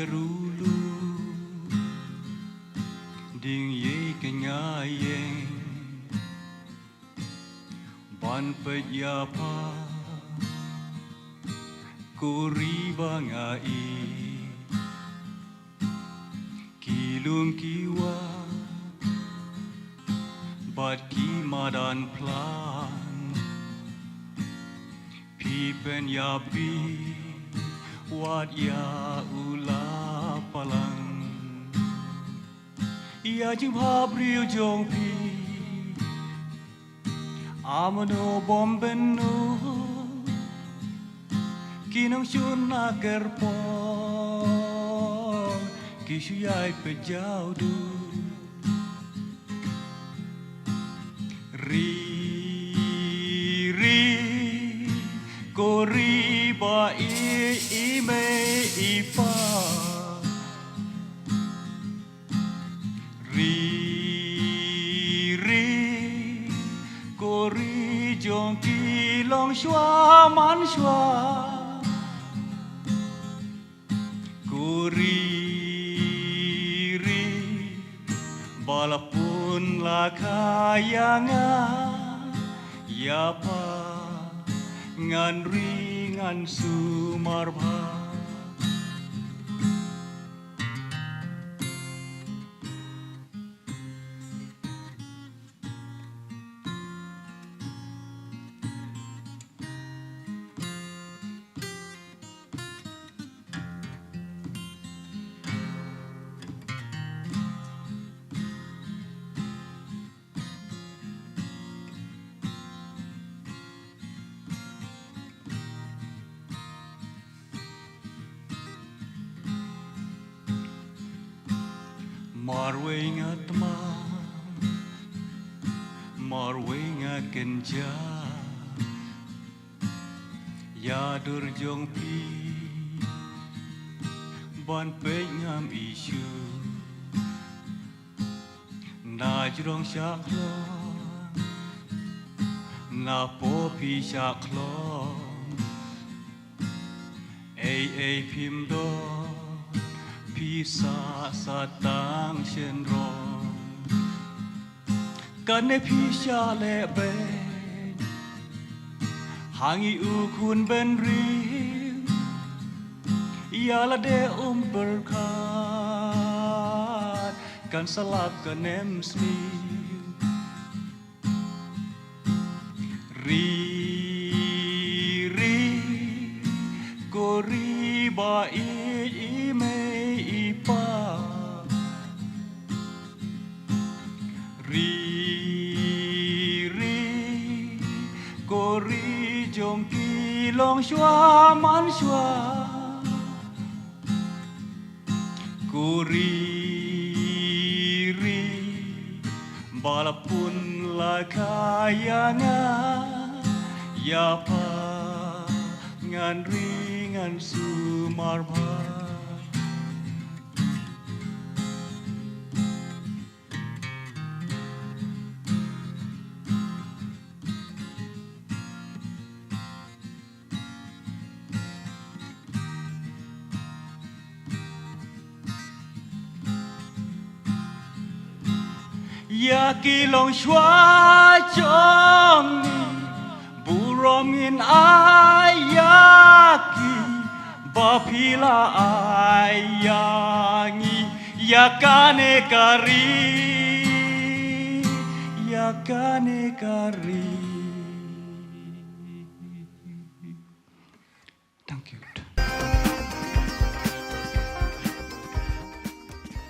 Rulu ding ye kenyayeng ban pejapa kuri bangai kilum kiwa bat kimadan plan pipen yapi wat ya ula palang ia jumpa brio jong pi amano bombenu kinong shun nager pon kisuyai pejau du ri kori ba ime ipa kori jong ki long shua man shua kori balapun lakayanga yapa ngan ringan sumarba Marwing at ma, marwing at kenja, yadur jong pi, ban penyam isu, na jrong shaklo, na popi shaklo, ay pim do. Pisa satang shenron Kane pisha lebe Hangi ukun ben ri Yala de berkat Kan salap kanem sni Ri Kori ba ime kori jong ki long shua man shua kori balapun lakayanga yapa ngan ringan sumarba Ya kilong shua chong ni burongin ayaki bapila ayangi yakane kari, yakane kari. Thank you.